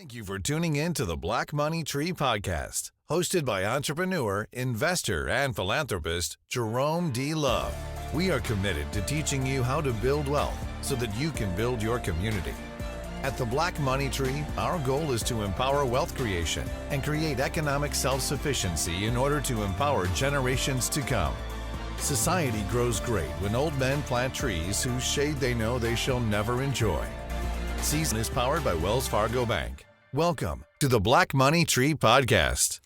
Thank you for tuning in to the Black Money Tree Podcast, hosted by entrepreneur, investor, and philanthropist Jerome D. Love. We are committed to teaching you how to build wealth so that you can build your community. At the Black Money Tree, our goal is to empower wealth creation and create economic self-sufficiency in order to empower generations to come. Society grows great when old men plant trees whose shade they know they shall never enjoy. Season is powered by Wells Fargo Bank. Welcome to the Black Money Tree Podcast.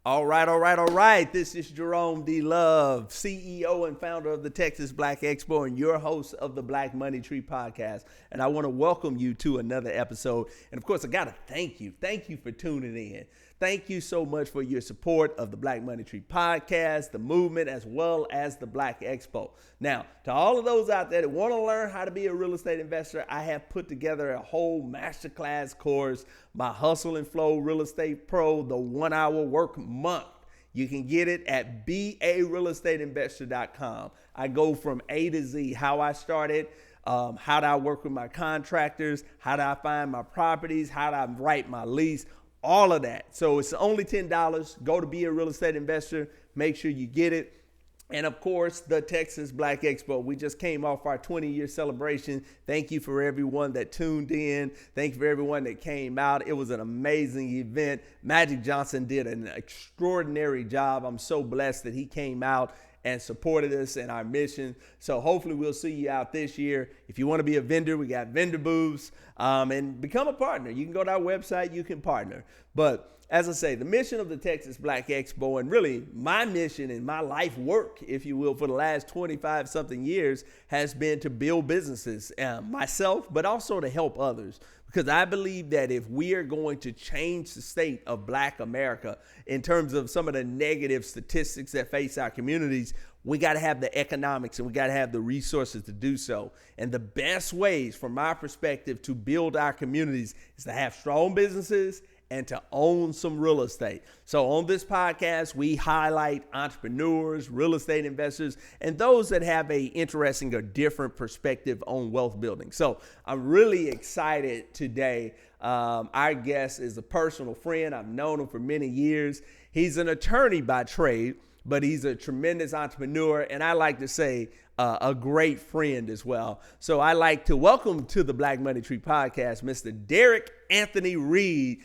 All right. This is Jerome D. Love, CEO and founder of the Texas Black Expo and your host of the Black Money Tree Podcast. And I want to welcome you to another episode. And of course, I got to thank you. Thank you for tuning in. Thank you so much for your support of the Black Money Tree Podcast, the movement, as well as the Black Expo. Now, to all of those out there that want to learn how to be a real estate investor, I have put together a whole masterclass course, my Hustle and Flow Real Estate Pro, the 1 hour work month. You can get it at barealestateinvestor.com. I go from A to Z, how I started, how do I work with my contractors, how do I find my properties, how do I write my lease, all of that. So it's only $10. Go to Be a Real Estate Investor. Make sure you get it. And of course, the Texas Black Expo. We just came off our 20-year celebration. Thank you for everyone that tuned in. Thank you for everyone that came out. It was an amazing event. Magic Johnson did an extraordinary job. I'm so blessed that he came out and supported us in our mission. So hopefully we'll see you out this year. If you want to be a vendor, we got vendor booths, and become a partner. You can go to our website, you can partner. But as I say, the mission of the Texas Black Expo, and really my mission and my life work, if you will, for the last 25 something years has been to build businesses, myself, but also to help others. Because I believe that if we are going to change the state of Black America in terms of some of the negative statistics that face our communities, we got to have the economics and we got to have the resources to do so. And the best ways, from my perspective, to build our communities is to have strong businesses and to own some real estate. So on this podcast, we highlight entrepreneurs, real estate investors, and those that have a interesting or different perspective on wealth building. So I'm really excited today. Our guest is a personal friend. I've known him for many years. He's an attorney by trade, but he's a tremendous entrepreneur, and I like to say a great friend as well. So I like to welcome to the Black Money Tree Podcast, Mr. Derrick Anthony Reed,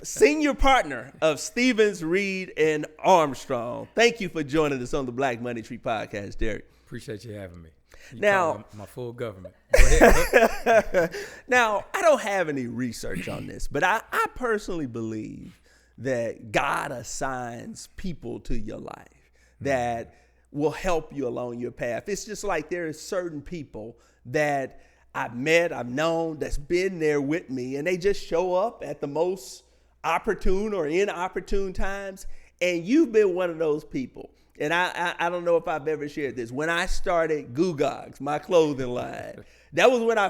senior partner of Stephens Reed and Armstrong. Thank you for joining us on the Black Money Tree Podcast, Derrick. Appreciate you having me. Now, my full government. Go ahead. Now, I don't have any research on this, but I personally believe that God assigns people to your life that will help you along your path. It's just like there are certain people that I've met, I've known, that's been there with me, and they just show up at the most opportune or inopportune times, and you've been one of those people. And I don't know if I've ever shared this. When I started Goo Gogs, my clothing line, that was when I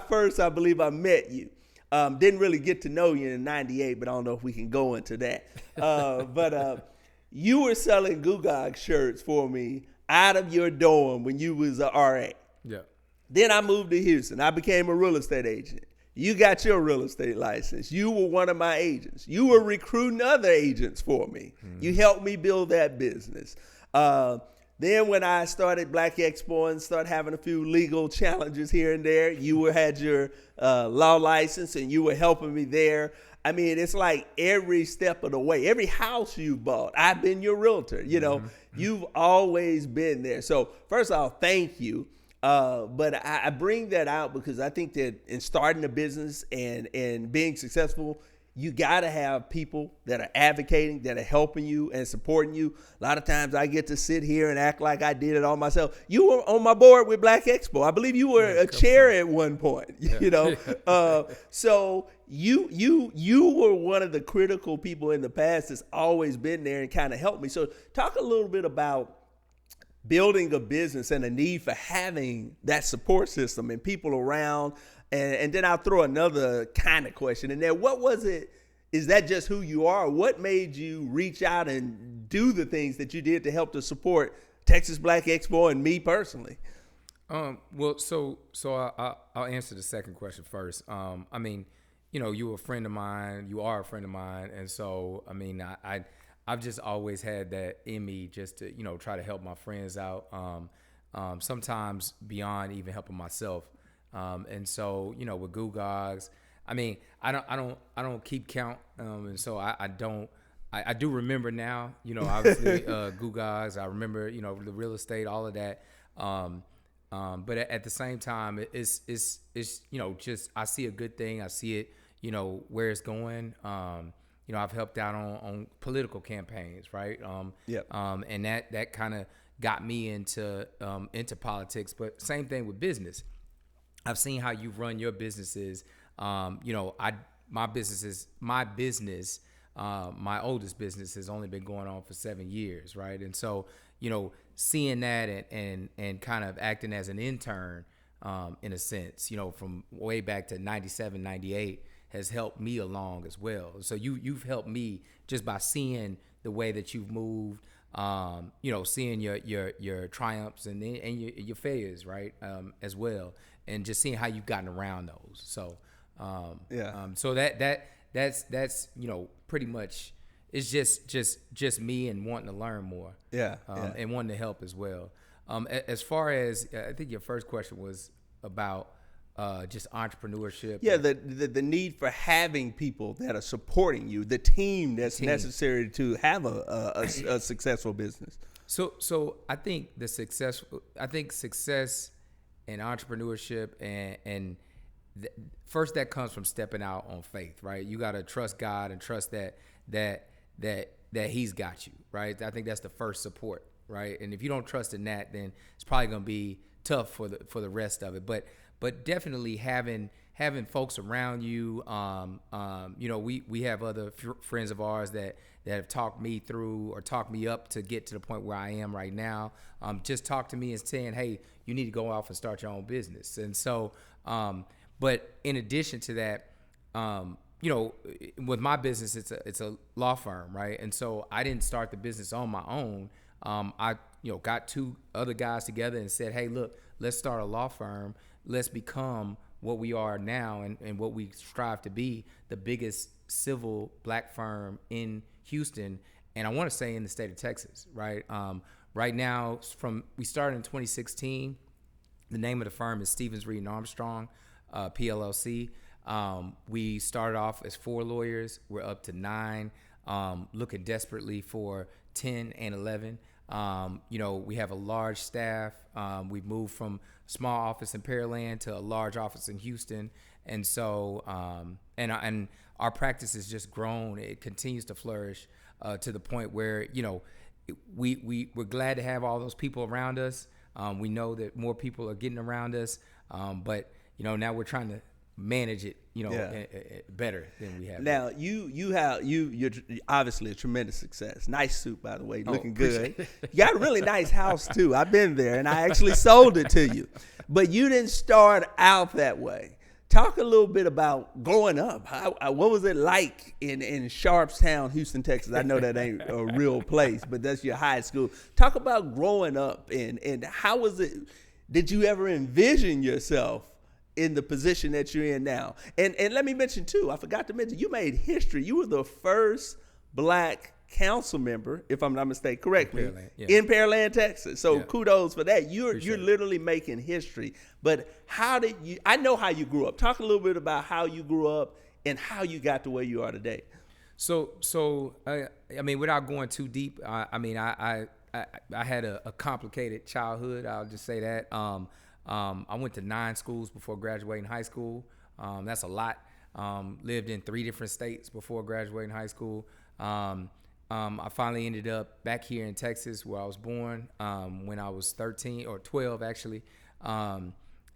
believe I met you. Didn't really get to know you in '98, but I don't know if we can go into that. But you were selling Goo Gog shirts for me out of your dorm when you was a RA. Yeah. Then I moved to Houston. I became a real estate agent. You got your real estate license. You were one of my agents. You were recruiting other agents for me. You helped me build that business. Then when I started Black Expo and started having a few legal challenges here and there, you had your law license and you were helping me there. I mean, it's like every step of the way, every house you bought, I've been your realtor. You know, you've always been there. So first off, thank you. But I bring that out because I think that in starting a business and being successful, you got to have people that are advocating, that are helping you and supporting you. A lot of times I get to sit here and act like I did it all myself. You were on my board with Black Expo. I believe you were a chair at one point, you know. So you were one of the critical people in the past that's always been there and kind of helped me. So talk a little bit about building a business and the need for having that support system and people around. And then I'll throw another kind of question in there. What was it? Is that just who you are? What made you reach out and do the things that you did to help to support Texas Black Expo and me personally? I'll answer the second question first. I mean, you were a friend of mine. You are a friend of mine, and so I mean, I've just always had that in me, just to try to help my friends out. Sometimes beyond even helping myself. And so with Goo Gogs, I mean, I don't keep count, and so I don't. I do remember now, obviously Goo Gogs. I remember the real estate, all of that. But at the same time, it's just I see a good thing. I see it, where it's going. I've helped out on political campaigns, right? And that kind of got me into politics. But same thing with business. I've seen how you run your businesses. My oldest business has only been going on for 7 years, right? And so, seeing that and kind of acting as an intern, in a sense, from way back to 97, 98 has helped me along as well. So you've helped me just by seeing the way that you've moved, seeing your triumphs and your failures, right? As well. And just seeing how you've gotten around those. So, so that's pretty much, it's just me and wanting to learn more. And wanting to help as well. As far as, I think your first question was about just entrepreneurship. Yeah, the need for having people that are supporting you, the team that's necessary to have a successful business. So I think success and entrepreneurship and first that comes from stepping out on faith, right? You got to trust God and trust that He's got you, right? I think that's the first support, right? And if you don't trust in that, then it's probably going to be tough for the rest of it. But definitely having folks around you. We have other friends of ours that have talked me through or talked me up to get to the point where I am right now. Just talk to me and saying, hey, you need to go off and start your own business. And so, but in addition to that, with my business, it's a law firm, right? And so I didn't start the business on my own. I got two other guys together and said, hey, look, let's start a law firm. Let's become what we are now and what we strive to be, the biggest civil black firm in Houston, and I want to say in the state of Texas, right? Right now, we started in 2016. The name of the firm is Stephens Reed Armstrong, PLLC. We started off as 4 lawyers. We're up to 9, looking desperately for 10 and 11. We have a large staff. We've moved from small office in Pearland to a large office in Houston. And so, and our practice has just grown. It continues to flourish, to the point where, we're glad to have all those people around us. We know that more people are getting around us. But, now we're trying to manage it, better than we have. Now you're obviously a tremendous success. Nice suit, by the way, looking good. You got a really nice house too. I've been there and I actually sold it to you, but you didn't start out that way. Talk a little bit about growing up. What was it like in Sharpstown, Houston, Texas? I know that ain't a real place, but that's your high school. Talk about growing up and how was it? Did you ever envision yourself in the position that you're in now? And let me mention too, I forgot to mention, you made history. You were the first black council member, if I'm not mistaken, correct me, in Pearland, Texas. So kudos for that. You're literally making history. But how did you, I know how you grew up. Talk a little bit about how you grew up and how you got to where you are today. So I mean, without going too deep, I had a complicated childhood. I'll just say that. I went to 9 schools before graduating high school. That's a lot. Lived in 3 different states before graduating high school. I finally ended up back here in Texas where I was born when I was 13 or 12 actually, and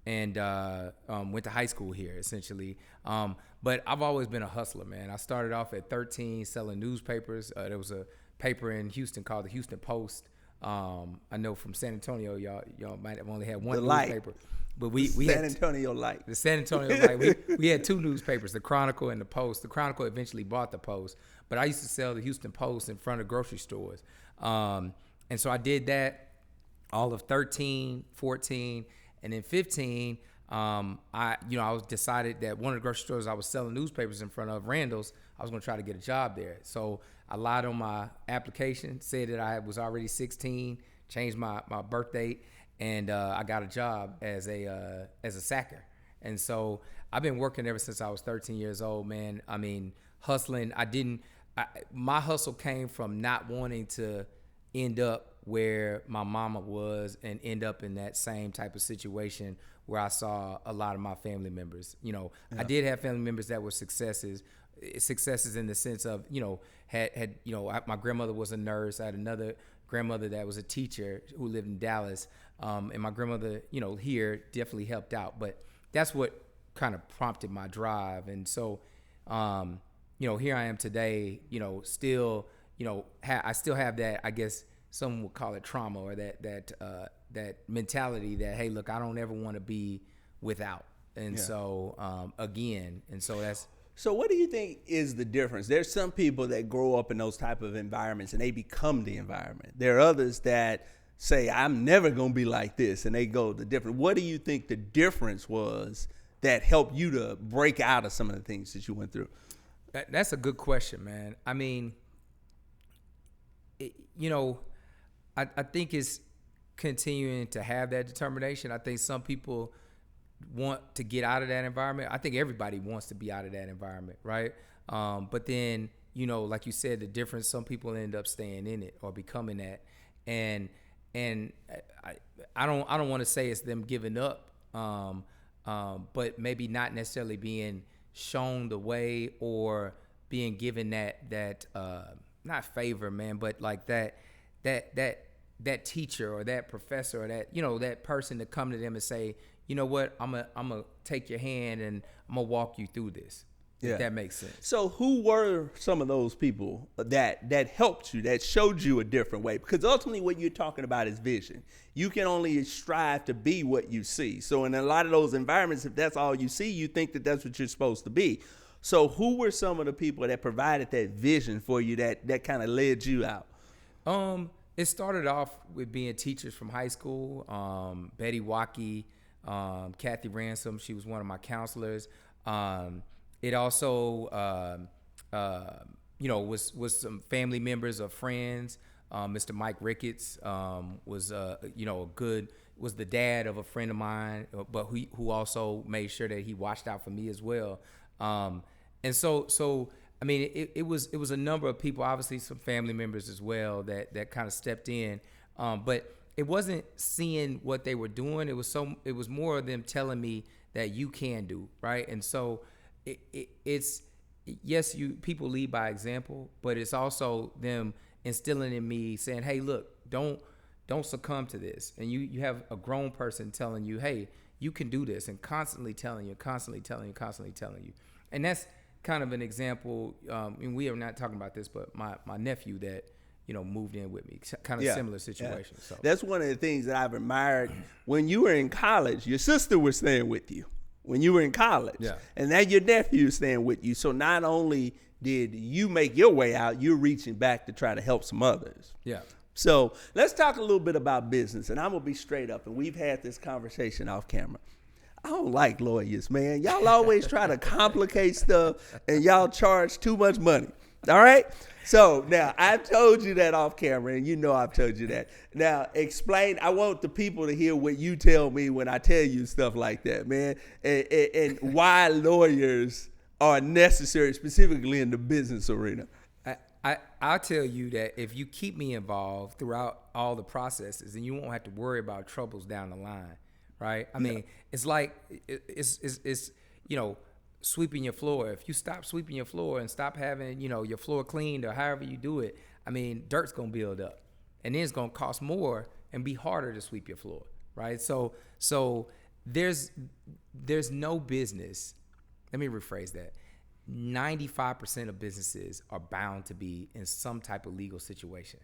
went to high school here essentially. But I've always been a hustler, man. I started off at 13 selling newspapers. There was a paper in Houston called the Houston Post. I know from San Antonio, y'all might have only had one newspaper, but we San Antonio Light. The San Antonio Light. We had 2 newspapers, the Chronicle and the Post. The Chronicle eventually bought the Post, but I used to sell the Houston Post in front of grocery stores, and so I did that all of 13, 14, And then 15, I was decided that one of the grocery stores I was selling newspapers in front of, Randall's, I was going to try to get a job there. So I lied on my application, said that I was already 16, changed my birth date, and I got a job as a sacker. And so I've been working ever since I was 13 years old, man. I mean, hustling. My hustle came from not wanting to end up where my mama was and end up in that same type of situation where I saw a lot of my family members. I did have family members that were successes in the sense of, my grandmother was a nurse. I had another grandmother that was a teacher who lived in Dallas. And my grandmother, here definitely helped out. But that's what kind of prompted my drive. And so, here I am today, still, I still have that, I guess some would call it trauma, or that mentality that, hey, look, I don't ever want to be without. And so, that's. So what do you think is the difference? There's some people that grow up in those type of environments and they become the environment. There are others that say, I'm never going to be like this, and they go the different. What do you think the difference was that helped you to break out of some of the things that you went through? That's a good question, man. I mean, I think it's continuing to have that determination. I think some people want to get out of that environment. I think everybody wants to be out of that environment, right? But then, like you said, the difference, some people end up staying in it or becoming that. And I don't want to say it's them giving up, but maybe not necessarily being shown the way or being given that not favor, man, but like that teacher or that professor or that that person to come to them and say, you know what, I'm gonna take your hand and I'm gonna walk you through this. Yeah. If that makes sense. So who were some of those people that helped you, that showed you a different way? Because ultimately what you're talking about is vision. You can only strive to be what you see. So in a lot of those environments, if that's all you see, you think that that's what you're supposed to be. So who were some of the people that provided that vision for you that kind of led you out? It started off with being teachers from high school. Betty Waukee, Kathy Ransom, she was one of my counselors. It also, was some family members or friends. Mr. Mike Ricketts was was the dad of a friend of mine, but who also made sure that he watched out for me as well. And so I mean, it was a number of people, obviously some family members as well that kind of stepped in, but it wasn't seeing what they were doing. It was more of them telling me that you can do, right? And so it's yes, people lead by example, but it's also them instilling in me saying, hey, look, don't succumb to this. And you have a grown person telling you, hey, you can do this, and constantly telling you. And that's kind of an example. And we are not talking about this, but my nephew that moved in with me, kind of similar situation. Yeah. So that's one of the things that I've admired. When you were in college, your sister was staying with you. When you were in college, and now your nephew is staying with you. So not only did you make your way out, you're reaching back to try to help some others. Yeah. So let's talk a little bit about business, and I'm gonna be straight up. And we've had this conversation off camera. I don't like lawyers, man. Y'all always try to complicate stuff, and y'all charge too much money. All right? So now I've told you that off camera, and I've told you that. Now explain. I want the people to hear what you tell me when I tell you stuff like that, man, and why lawyers are necessary, specifically in the business arena. I'll tell you that if you keep me involved throughout all the processes, then you won't have to worry about troubles down the line, right? I mean, it's like it's sweeping your floor. If you stop sweeping your floor and stop having, your floor cleaned or however you do it, I mean, dirt's going to build up. And then it's going to cost more and be harder to sweep your floor, right? So there's no business. Let me rephrase that. 95% of businesses are bound to be in some type of legal situation,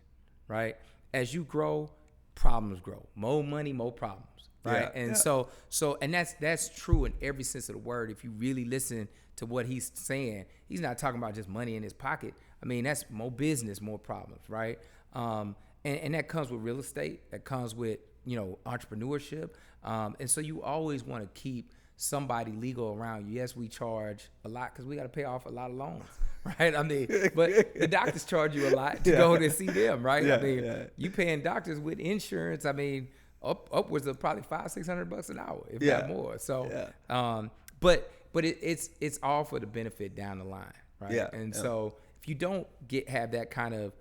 right? As you grow, problems grow. More money, more problems. Right. Yeah, and so that's true in every sense of the word. If you really listen to what he's saying, he's not talking about just money in his pocket. I mean, that's more business, more problems, right? And that comes with real estate. That comes with entrepreneurship. And so you always want to keep somebody legal around you. Yes, we charge a lot because we got to pay off a lot of loans, right? I mean, but the doctors charge you a lot to go and see them, right? I mean, you paying doctors with insurance. I mean, upwards of probably $500-600 an hour, if not more. So, but it's all for the benefit down the line, right? Yeah. And so if you don't have that kind of,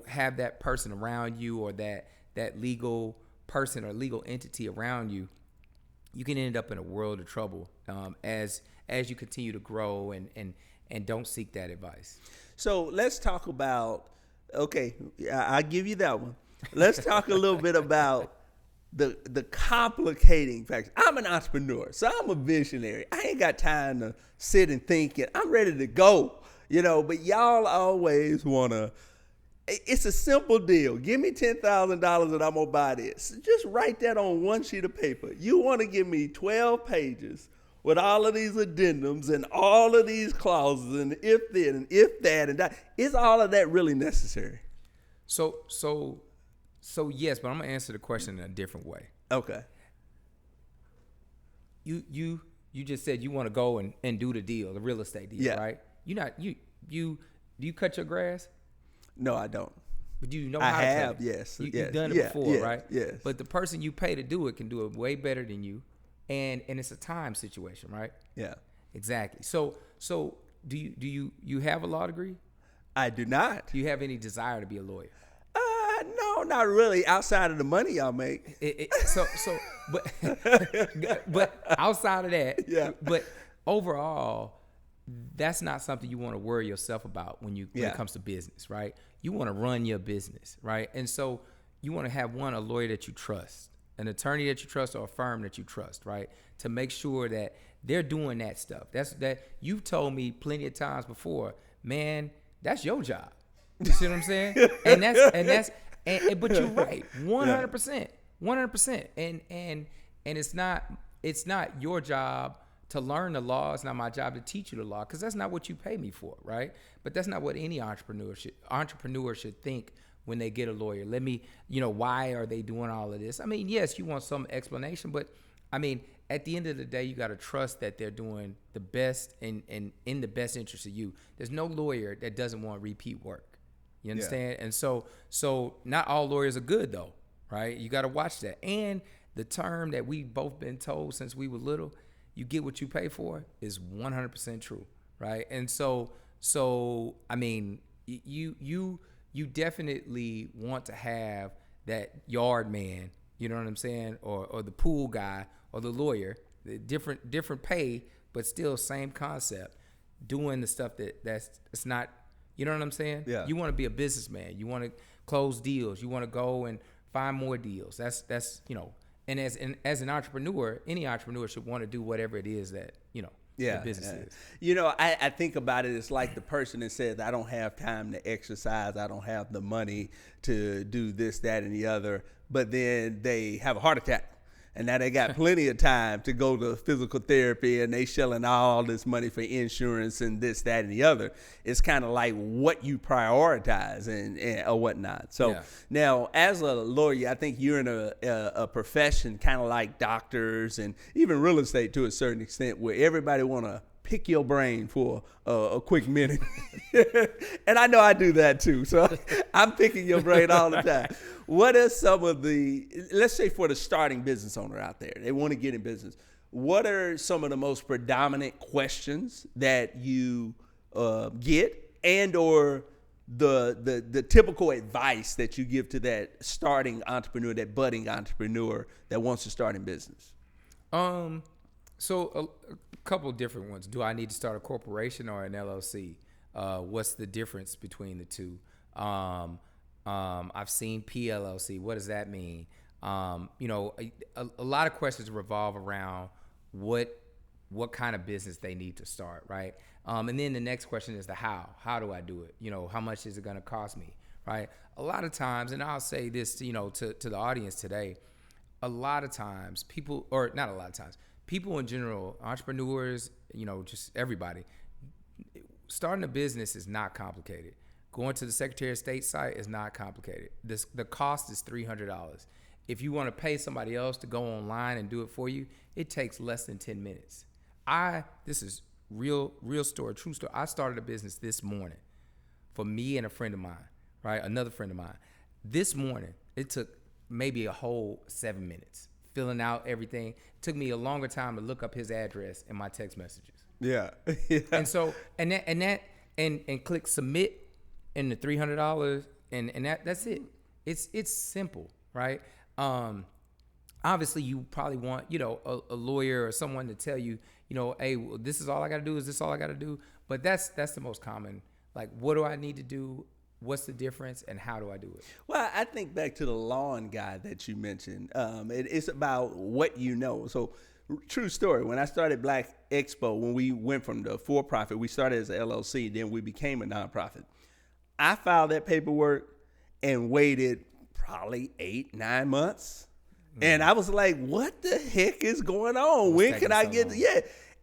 have that person around you, or that legal person or legal entity around you, you can end up in a world of trouble as you continue to grow and don't seek that advice. So let's talk about, okay, I'll give you that one. Let's talk a little bit about the complicating factors. I'm an entrepreneur, so I'm a visionary. I ain't got time to sit and think it. I'm ready to go, but y'all always want to, it's a simple deal. Give me $10,000 and I'm going to buy this. Just write that on one sheet of paper. You want to give me 12 pages with all of these addendums and all of these clauses and if this and if that and that. Is all of that really necessary? So yes, but I'm going to answer the question in a different way. Okay. You just said you want to go and do the deal, the real estate deal, right? Do you cut your grass? No, I don't. But do you know how to cut it? Yes. You've done it before, right? Yes. But the person you pay to do it can do it way better than you, and it's a time situation, right? Yeah. Exactly. So do you have a law degree? I do not. Do you have any desire to be a lawyer? No, not really. Outside of the money y'all make. But outside of that, yeah. But overall, that's not something you want to worry yourself about when it comes to business, right? You want to run your business, right? And so you want to have a lawyer that you trust, an attorney that you trust, or a firm that you trust, right? To make sure that they're doing that stuff. That you've told me plenty of times before, man, that's your job. You see what I'm saying? But you're right, 100%, 100%. And it's not your job to learn the law. It's not my job to teach you the law, because that's not what you pay me for, right? But that's not what any entrepreneur should think when they get a lawyer. Let me, why are they doing all of this? I mean, yes, you want some explanation, but I mean, at the end of the day, you got to trust that they're doing the best and in the best interest of you. There's no lawyer that doesn't want repeat work. You understand? Yeah. And so not all lawyers are good though, right? You got to watch that. And the term that we've both been told since we were little, you get what you pay for, is 100% true, right? And so I mean, you definitely want to have that yard man, you know what I'm saying, or the pool guy or the lawyer, the different pay, but still same concept, doing the stuff it's not. You know what I'm saying? Yeah. You want to be a businessman. You want to close deals. You want to go and find more deals. That's And as an entrepreneur, any entrepreneur should want to do whatever it is that the business is. I think about it. It's like the person that says, "I don't have time to exercise. I don't have the money to do this, that, and the other," but then they have a heart attack. And now they got plenty of time to go to physical therapy, and they shelling all this money for insurance and this, that, and the other. It's kind of like what you prioritize and or whatnot. So now, as a lawyer, I think you're in a profession kind of like doctors and even real estate to a certain extent, where everybody want to pick your brain for a quick minute. And I know I do that too. So I'm picking your brain all the time. What are some of let's say for the starting business owner out there, they want to get in business, what are some of the most predominant questions that you get, and or the typical advice that you give to that starting entrepreneur, that budding entrepreneur that wants to start in business? So a couple of different ones. Do I need to start a corporation or an LLC? What's the difference between the two? I've seen PLLC. What does that mean? A lot of questions revolve around what kind of business they need to start, right? And then the next question is the how. How do I do it? How much is it going to cost me, right? A lot of times, and I'll say this, to the audience today, a lot of times people in general, entrepreneurs, just everybody, starting a business is not complicated. Going to the Secretary of State site is not complicated. The cost is $300. if you want to pay somebody else to go online and do it for you, it takes less than 10 minutes. This is real story, true story. I started a business this morning for me and a friend of mine, right? Another friend of mine. This morning, it took maybe a whole 7 minutes filling out everything. It took me a longer time to look up his address in my text messages. Yeah. And so, and click submit in the $300 and that's it. It's simple, right? Obviously you probably want, a lawyer or someone to tell you, hey, well, this is all I got to do. Is this all I got to do? But that's the most common. Like, what do I need to do? What's the difference, and how do I do it? Well, I think back to the lawn guy that you mentioned. It's about what you know. So, true story. When I started Black Expo, when we went from the for-profit, we started as an LLC, then we became a nonprofit. I filed that paperwork and waited probably 8-9 months. And I was like, what the heck is going on? When can I get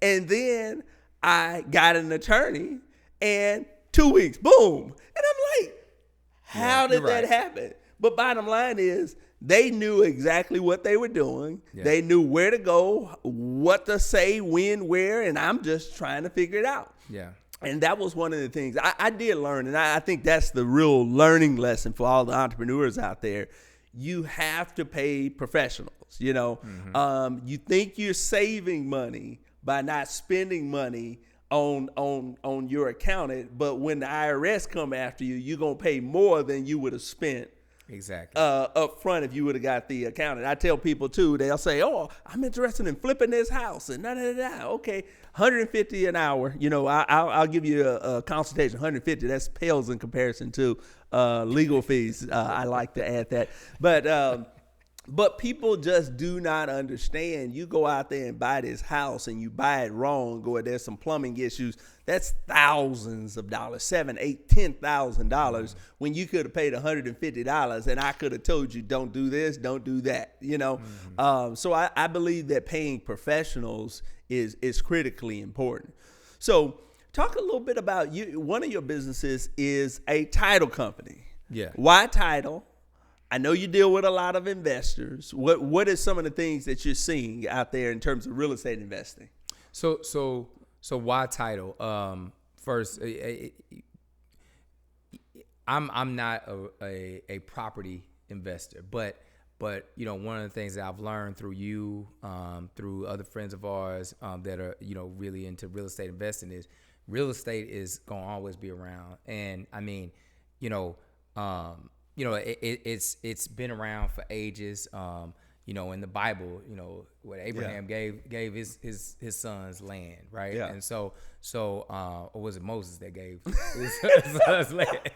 And then I got an attorney, and 2 weeks, boom. And I'm like, how did that happen? But bottom line is, they knew exactly what they were doing. Yeah. They knew where to go, what to say, when, where, and I'm just trying to figure it out. Yeah. And that was one of the things I did learn, and I think that's the real learning lesson for all the entrepreneurs out there. You have to pay professionals, Mm-hmm. You think you're saving money by not spending money on your accountant, but when the IRS come after you, you're going to pay more than you would have spent exactly up front if you would have got the accountant. I tell people too, they'll say, oh, I'm interested in flipping this house and okay, $150 an hour. I'll give you a consultation. $150, that's pales in comparison to legal fees. I like to add that, but people just do not understand. You go out there and buy this house and you buy it wrong, or there's some plumbing issues. That's thousands of dollars, $7,000, $8,000, $10,000 when you could have paid $150 and I could have told you, don't do this, don't do that, So I believe that paying professionals is critically important. So talk a little bit about you. One of your businesses is a title company. Yeah. Why title? I know you deal with a lot of investors. What is some of the things that you're seeing out there in terms of real estate investing? So why title? First, I'm not a property investor, but one of the things that I've learned through you, through other friends of ours that are really into real estate investing is real estate is gonna always be around, and I mean, it's been around for ages. In the Bible, what Abraham gave his sons land, right? Yeah. And so or was it Moses that gave his sons land?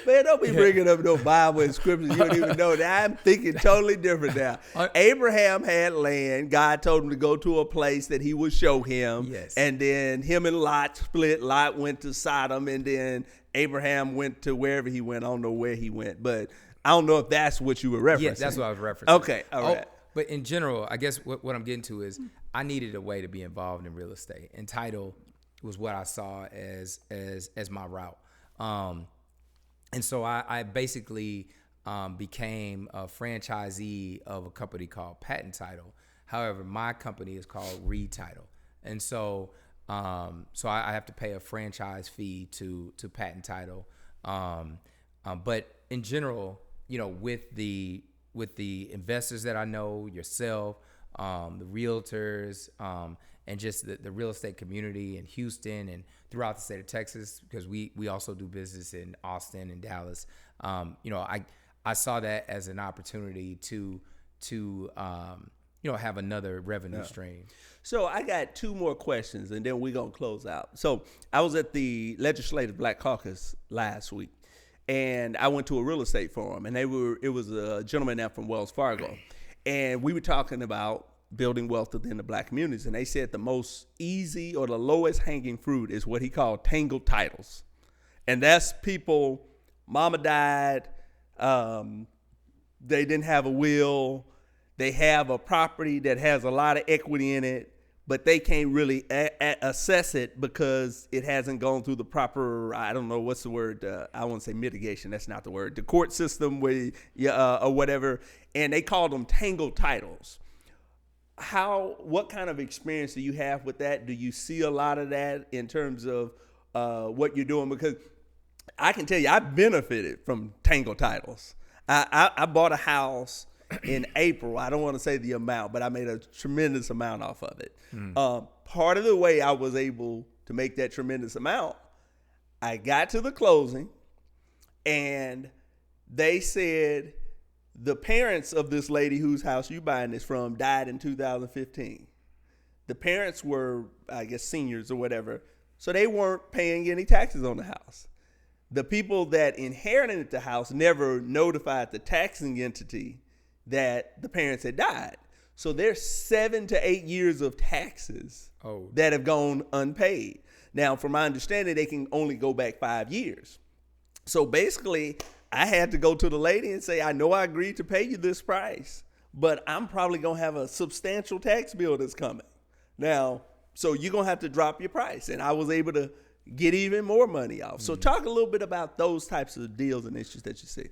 Man, don't be bringing up no Bible and scriptures you don't even know. That I'm thinking totally different now. Abraham had land. God told him to go to a place that he would show him. Yes. And then him and Lot split. Lot went to Sodom, and then Abraham went to wherever he went. I don't know where he went, but I don't know if that's what you were referencing. Yeah, that's what I was referencing. Okay, all right. But in general, I guess what I'm getting to is I needed a way to be involved in real estate, and title was what I saw as my route. And so I basically became a franchisee of a company called Patent Title. However, my company is called Reed Title, and so I have to pay a franchise fee to Patent Title. But in general, with the investors that I know, yourself, the realtors, and just the real estate community in Houston and throughout the state of Texas, because we also do business in Austin and Dallas. I saw that as an opportunity to have another revenue stream. So I got two more questions, and then we're going to close out. So I was at the Legislative Black Caucus last week, and I went to a real estate forum, and it was a gentleman there from Wells Fargo, and we were talking about building wealth within the black communities, and they said the most easy or the lowest hanging fruit is what he called tangled titles. And that's people, mama died, they didn't have a will, they have a property that has a lot of equity in it, but they can't really assess it because it hasn't gone through the proper, I don't know what's the word, I won't say mitigation, that's not the word, the court system where or whatever, and they call them tangled titles. What kind of experience do you have with that? Do you see a lot of that in terms of what you're doing? Because I can tell you, I benefited from tangled titles. I bought a house in April. I don't want to say the amount, but I made a tremendous amount off of it. Part of the way I was able to make that tremendous amount, I got to the closing, and they said the parents of this lady whose house you buying this from died in 2015. The parents were, I guess, seniors or whatever, so they weren't paying any taxes on the house. The people that inherited the house never notified the taxing entity that the parents had died. So there's 7 to 8 years of taxes that have gone unpaid. Now, from my understanding, they can only go back 5 years. So basically, I had to go to the lady and say, I know I agreed to pay you this price, but I'm probably going to have a substantial tax bill that's coming. Now, so you're going to have to drop your price. And I was able to get even more money off. So talk a little bit about those types of deals and issues that you see.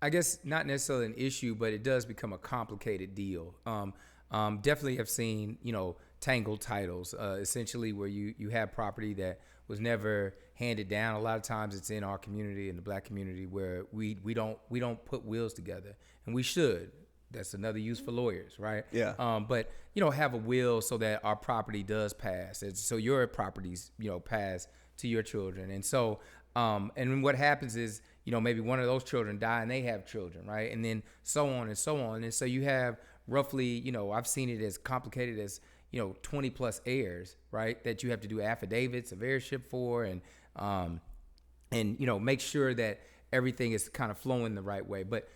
I guess not necessarily an issue, but it does become a complicated deal. Definitely have seen, tangled titles, essentially where you have property that was never handed down. A lot of times it's in our community, in the Black community, where we don't put wills together, and we should. That's another use for lawyers, right? Yeah. But have a will so that our property does pass, so your properties pass to your children, and so and what happens is maybe one of those children die and they have children, right? And then so on and so on, and so you have roughly I've seen it as complicated as 20 plus heirs, right? That you have to do affidavits of heirship for, and make sure that everything is kind of flowing the right way. But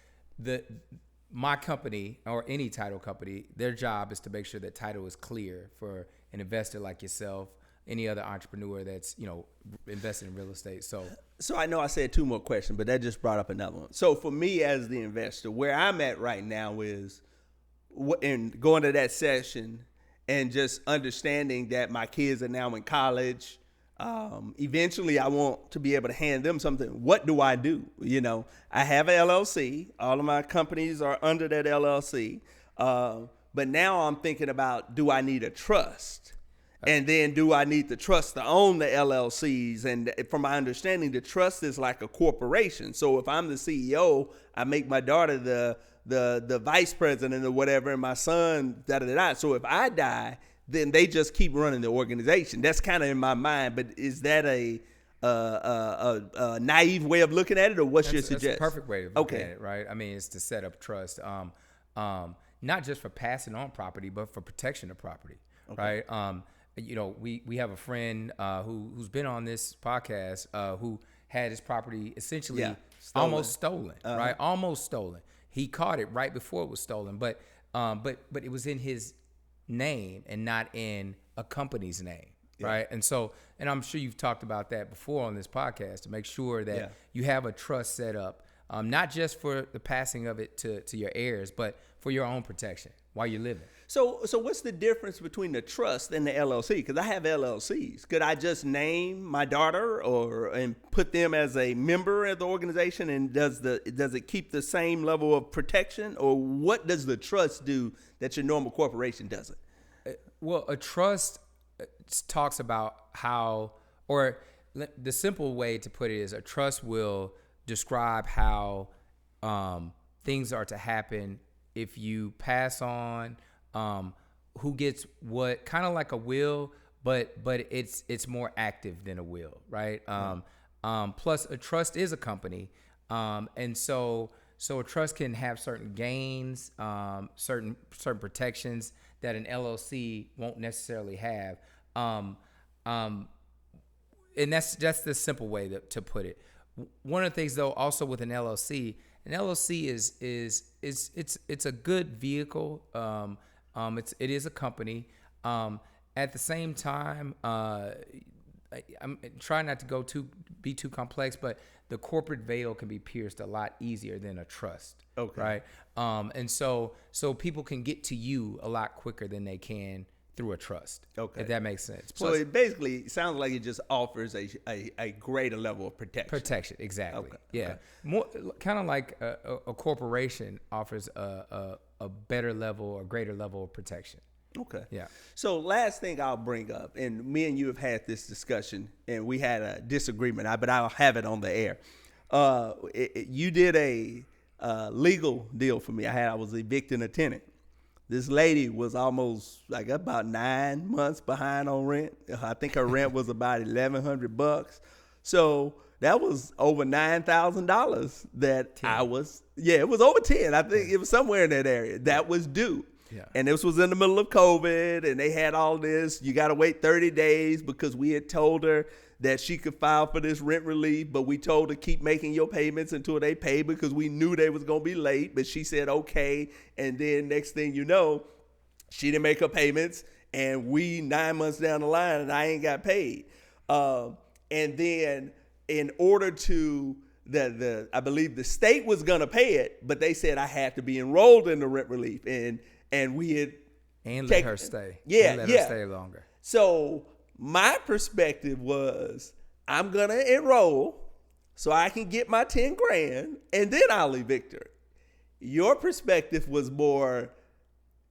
my company or any title company, their job is to make sure that title is clear for an investor like yourself, any other entrepreneur that's invested in real estate. So I know I said 2 more questions, but that just brought up another one. So for me as the investor, where I'm at right now is in going to that session and just understanding that my kids are now in college. Eventually I want to be able to hand them something. What do I do? I have an LLC. All of my companies are under that LLC. But now I'm thinking about, do I need a trust? And then do I need the trust to own the LLCs? And from my understanding, the trust is like a corporation. So if I'm the CEO, I make my daughter the vice president or whatever, and my son, da-da-da-da. So if I die, then they just keep running the organization. That's kind of in my mind, but is that a naive way of looking at it, or what's your suggestion? That's a perfect way of looking at it, right? I mean, it's to set up trust, not just for passing on property, but for protection of property, right? We have a friend who's been on this podcast who had his property essentially almost stolen, right? Almost stolen. He caught it right before it was stolen, but it was in his name and not in a company's name, right? And I'm sure you've talked about that before on this podcast, to make sure that you have a trust set up, not just for the passing of it to your heirs, but for your own protection while you're living. So what's the difference between the trust and the LLC? Because I have LLCs. Could I just name my daughter and put them as a member of the organization? And does it keep the same level of protection, or what does the trust do that your normal corporation doesn't? Well, a trust talks about how, or the simple way to put it is, a trust will describe how things are to happen if you pass on. Who gets what, kind of like a will, but it's more active than a will, right? Plus a trust is a company, and so a trust can have certain gains, certain protections that an LLC won't necessarily have, and that's the simple way to put it. One of the things, though, also with an LLC is a good vehicle. It is a company. At the same time, I'm trying not to be too complex, but the corporate veil can be pierced a lot easier than a trust. Okay. Right. And so people can get to you a lot quicker than they can through a trust. Okay. If that makes sense. Plus, so it basically sounds like it just offers a greater level of protection. Protection. Exactly. Okay. Yeah. Okay. More kind of like a corporation offers a better level, a greater level of protection. Okay. Yeah. So last thing I'll bring up, and me and you have had this discussion, and we had a disagreement, but I'll have it on the air. You did a legal deal for me. I was evicting a tenant. This lady was almost like about 9 months behind on rent. I think her rent was about $1,100. So that was over $9,000 that 10. it was over 10. I think it was somewhere in that area that was due. Yeah. And this was in the middle of COVID, and they had all this. You got to wait 30 days because we had told her that she could file for this rent relief, but we told her keep making your payments until they pay because we knew they was going to be late. But she said, okay. And then next thing you know, she didn't make her payments, and we 9 months down the line, and I ain't got paid. And then in order to, I believe the state was going to pay it, but they said I had to be enrolled in the rent relief. And we had let her stay. Yeah, let her stay longer. So my perspective was I'm gonna enroll so I can get my 10 grand and then I'll evict her. Your perspective was more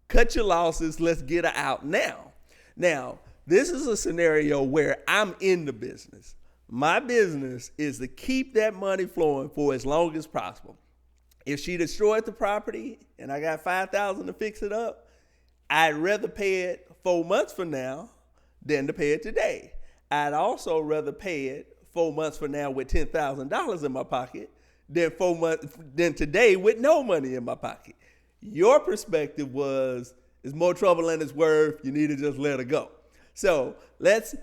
cut your losses, let's get her out now. Now, this is a scenario where I'm in the business. My business is to keep that money flowing for as long as possible. If she destroyed the property and I got $5,000 to fix it up, I'd rather pay it 4 months from now than to pay it today. I'd also rather pay it 4 months from now with $10,000 in my pocket than today with no money in my pocket. Your perspective was it's more trouble than it's worth. You need to just let her go. So let's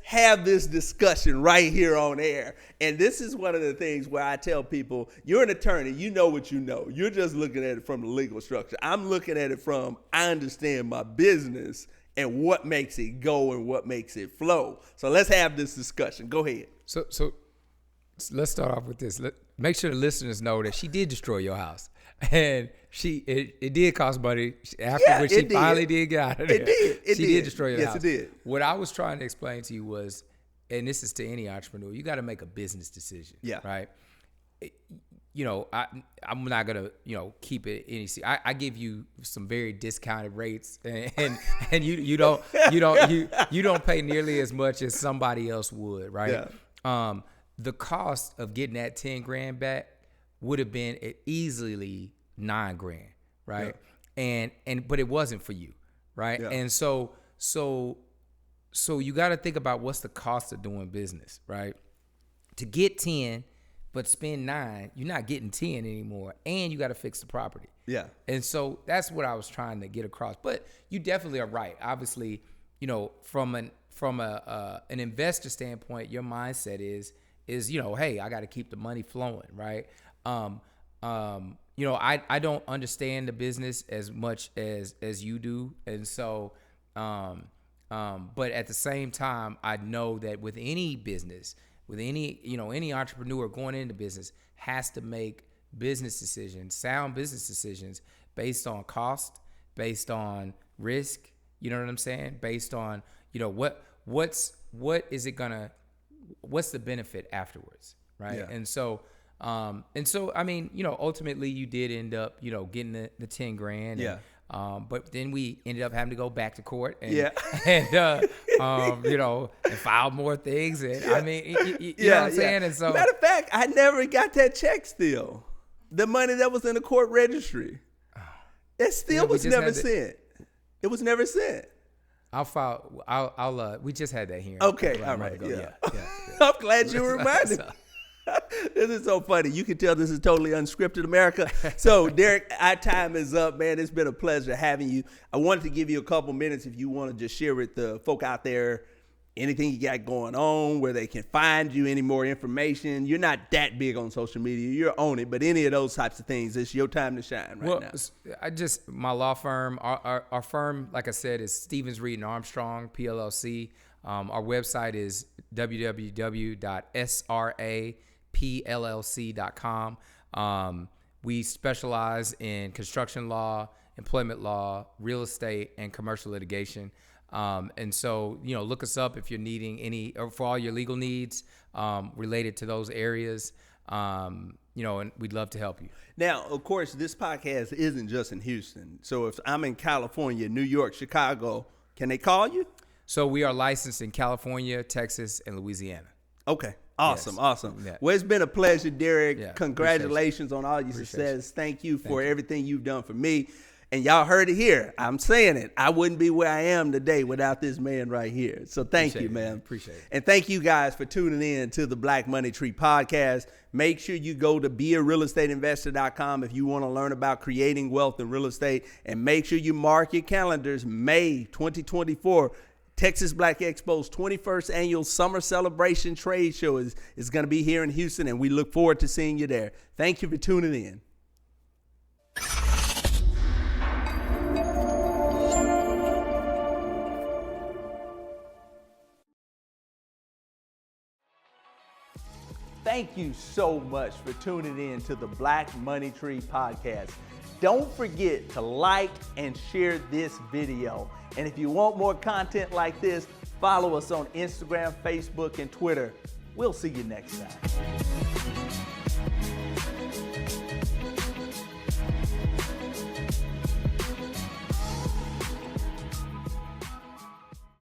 have this discussion right here on air. And this is one of the things where I tell people, you're an attorney, you know what you know. You're just looking at it from the legal structure. I'm looking at it from I understand my business and what makes it go and what makes it flow. So let's have this discussion. Go ahead. So let's start off with this. Make sure the listeners know that she did destroy your house. And it did cost money after she finally did get out of there. She did destroy your house. Yes, it did. What I was trying to explain to you was, and this is to any entrepreneur, you got to make a business decision. Yeah. Right. I'm not gonna keep it any. I give you some very discounted rates, and you don't pay nearly as much as somebody else would. Right. Yeah. The cost of getting that 10 grand back would have been easily $9 grand, right? Yeah. But it wasn't for you, right? Yeah. And so you got to think about what's the cost of doing business, right? To get 10 but spend 9, you're not getting 10 anymore, and you got to fix the property. Yeah. And so that's what I was trying to get across. But you definitely are right. Obviously, from an investor standpoint, your mindset is hey, I got to keep the money flowing, right? I don't understand the business as much as you do, and so, but at the same time, I know that with any business, with any entrepreneur going into business has to make sound business decisions based on cost, based on risk. You know what I'm saying? Based on what's the benefit afterwards, right? Yeah. And so I mean, ultimately you did end up, getting the 10 grand. And, yeah. But then we ended up having to go back to court and and file more things. And I mean, you know what I'm saying? And so, matter of fact, I never got that check still. The money that was in the court registry, it still was never sent. It was never sent. We just had that hearing. Okay. All right. Yeah. I'm glad you reminded me. This is so funny. You can tell this is totally unscripted America. So, Derrick, our time is up, man. It's been a pleasure having you. I wanted to give you a couple minutes if you want to just share with the folk out there anything you got going on, where they can find you, any more information. You're not that big on social media. You're on it, but any of those types of things, it's your time to shine right now. My law firm, our firm, like I said, is Stephens Reed Armstrong, PLLC. Our website is www.srapllc.com. We specialize in construction law, employment law, real estate, and commercial litigation. And so, look us up if you're needing any, or for all your legal needs related to those areas, and we'd love to help you. Now, of course, this podcast isn't just in Houston. So if I'm in California, New York, Chicago, can they call you? So we are licensed in California, Texas, and Louisiana. Okay. Awesome. Yes. Awesome. Yeah. Well, it's been a pleasure, Derrick. Yeah, Congratulations on all your Appreciate success. Thank you for everything you've done for me. And y'all heard it here. I'm saying it. I wouldn't be where I am today without this man right here. So thank you, man. Appreciate it. And thank you guys for tuning in to the Black Money Tree podcast. Make sure you go to bearealestateinvestor.com if you want to learn about creating wealth in real estate. And make sure you mark your calendars. May 2024, Texas Black Expo's 21st annual summer celebration trade show is going to be here in Houston, and we look forward to seeing you there. Thank you for tuning in. Thank you so much for tuning in to the Black Money Tree podcast. Don't forget to like and share this video. And if you want more content like this, follow us on Instagram, Facebook, and Twitter. We'll see you next time.